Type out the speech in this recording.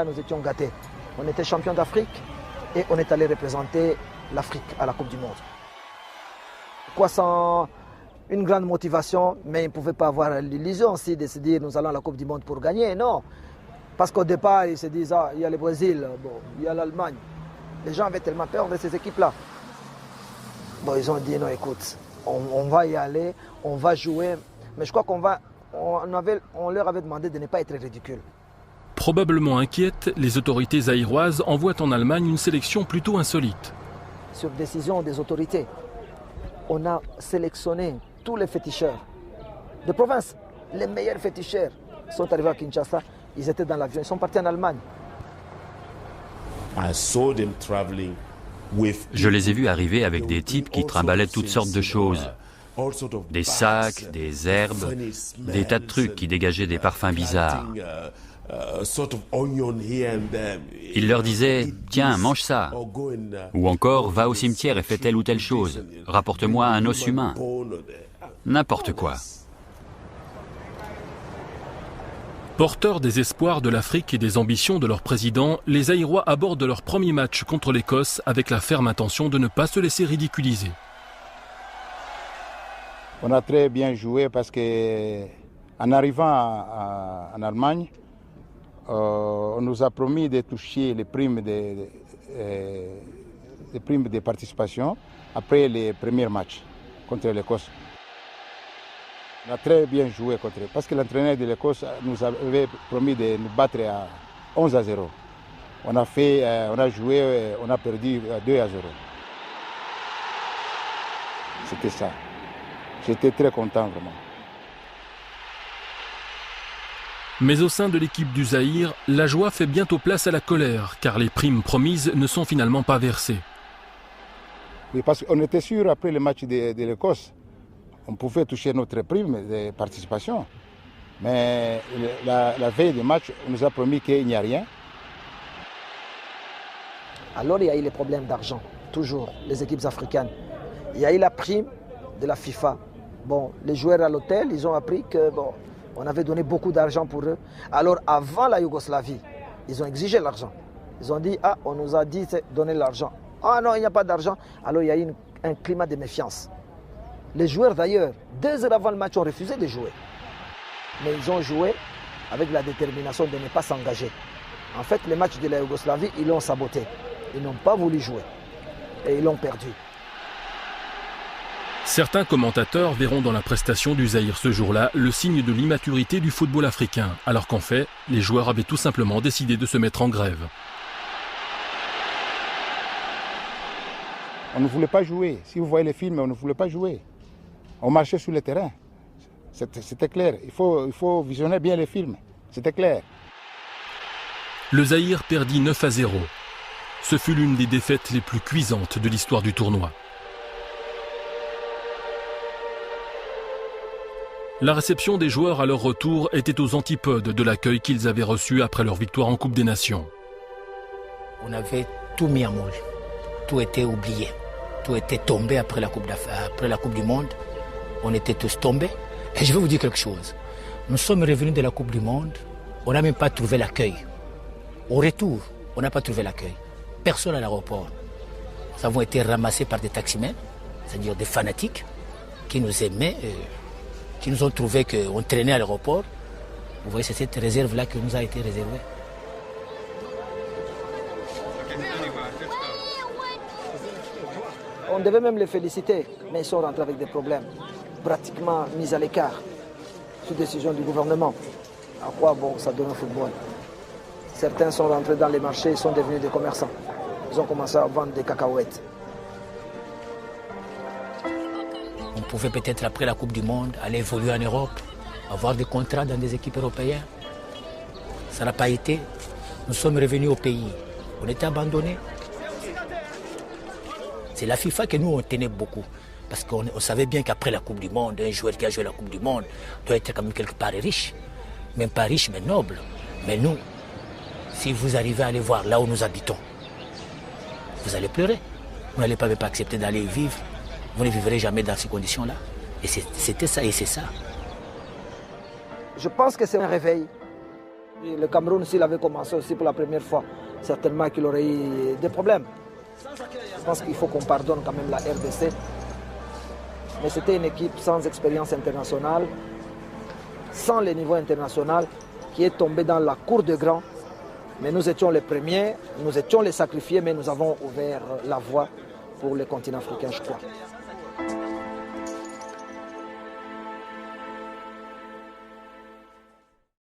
Nous étions gâtés. On était champion d'Afrique et on est allé représenter l'Afrique à la Coupe du Monde. Quoi, sans une grande motivation, mais ils ne pouvaient pas avoir l'illusion aussi de se dire nous allons à la Coupe du Monde pour gagner, non. Parce qu'au départ, ils se disent il y a le Brésil, bon, il y a l'Allemagne. Les gens avaient tellement peur de ces équipes-là. Bon, ils ont dit non, écoute, on va y aller, on va jouer, mais je crois on leur avait demandé de ne pas être ridicule. Probablement inquiètes, les autorités zaïroises envoient en Allemagne une sélection plutôt insolite. Sur décision des autorités, on a sélectionné tous les féticheurs de province. Les meilleurs féticheurs sont arrivés à Kinshasa, ils étaient dans l'avion, ils sont partis en Allemagne. Je les ai vus arriver avec des types qui trimballaient toutes sortes de choses. Des sacs, des herbes, des tas de trucs qui dégageaient des parfums bizarres. Il leur disait « Tiens, mange ça » ou encore « Va au cimetière et fais telle ou telle chose, rapporte-moi un os humain ». N'importe quoi. Porteurs des espoirs de l'Afrique et des ambitions de leur président, les Zaïrois abordent leur premier match contre l'Écosse avec la ferme intention de ne pas se laisser ridiculiser. On a très bien joué parce qu'en arrivant en Allemagne, on nous a promis de toucher les primes de participation après les premiers matchs contre l'Écosse. On a très bien joué contre eux parce que l'entraîneur de l'Écosse nous avait promis de nous battre à 11-0. On a joué, on a perdu 2-0. C'était ça. J'étais très content vraiment. Mais au sein de l'équipe du Zaïre, la joie fait bientôt place à la colère, car les primes promises ne sont finalement pas versées. Oui, parce qu'on était sûr après le match de l'Écosse, on pouvait toucher notre prime de participation. Mais la veille du match, on nous a promis qu'il n'y a rien. Alors il y a eu les problèmes d'argent, toujours, les équipes africaines. Il y a eu la prime de la FIFA. Bon, les joueurs à l'hôtel, ils ont appris que on avait donné beaucoup d'argent pour eux. Alors avant la Yougoslavie, ils ont exigé l'argent. Ils ont dit, on nous a dit de donner l'argent. Ah non, il n'y a pas d'argent. Alors il y a eu un climat de méfiance. Les joueurs d'ailleurs, 2 heures avant le match, ont refusé de jouer. Mais ils ont joué avec la détermination de ne pas s'engager. En fait, les matchs de la Yougoslavie, ils l'ont saboté. Ils n'ont pas voulu jouer. Et ils l'ont perdu. Certains commentateurs verront dans la prestation du Zaïre ce jour-là le signe de l'immaturité du football africain, alors qu'en fait, les joueurs avaient tout simplement décidé de se mettre en grève. On ne voulait pas jouer. Si vous voyez les films, on ne voulait pas jouer. On marchait sur le terrain. C'était clair. Il faut visionner bien les films. C'était clair. Le Zaïre perdit 9-0. Ce fut l'une des défaites les plus cuisantes de l'histoire du tournoi. La réception des joueurs à leur retour était aux antipodes de l'accueil qu'ils avaient reçu après leur victoire en Coupe des Nations. On avait tout mis à mal. Tout était oublié. Tout était tombé après la Coupe du Monde. On était tous tombés. Et je vais vous dire quelque chose. Nous sommes revenus de la Coupe du Monde. On n'a même pas trouvé l'accueil. Au retour, on n'a pas trouvé l'accueil. Personne à l'aéroport. Nous avons été ramassés par des taximens, c'est-à-dire des fanatiques qui nous aimaient, qui nous ont trouvé qu'on traînait à l'aéroport. Vous voyez, c'est cette réserve-là qui nous a été réservée. On devait même les féliciter, mais ils sont rentrés avec des problèmes, pratiquement mis à l'écart, sous décision du gouvernement. À quoi bon, ça donne un football? Certains sont rentrés dans les marchés, ils sont devenus des commerçants. Ils ont commencé à vendre des cacahuètes. On pouvait peut-être, après la Coupe du Monde, aller évoluer en Europe, avoir des contrats dans des équipes européennes. Ça n'a pas été. Nous sommes revenus au pays. On était abandonnés. C'est la FIFA que nous, on tenait beaucoup. Parce qu'on savait bien qu'après la Coupe du Monde, un joueur qui a joué la Coupe du Monde doit être quand même quelque part riche. Même pas riche, mais noble. Mais nous, si vous arrivez à aller voir là où nous habitons, vous allez pleurer. Vous n'allez pas accepter d'aller vivre. Vous ne vivrez jamais dans ces conditions-là. Et c'était ça, et c'est ça. Je pense que c'est un réveil. Le Cameroun, s'il avait commencé aussi pour la première fois, certainement qu'il aurait eu des problèmes. Je pense qu'il faut qu'on pardonne quand même la RDC. Mais c'était une équipe sans expérience internationale, sans le niveau international, qui est tombée dans la cour de grands. Mais nous étions les premiers, nous étions les sacrifiés, mais nous avons ouvert la voie pour le continent africain, je crois.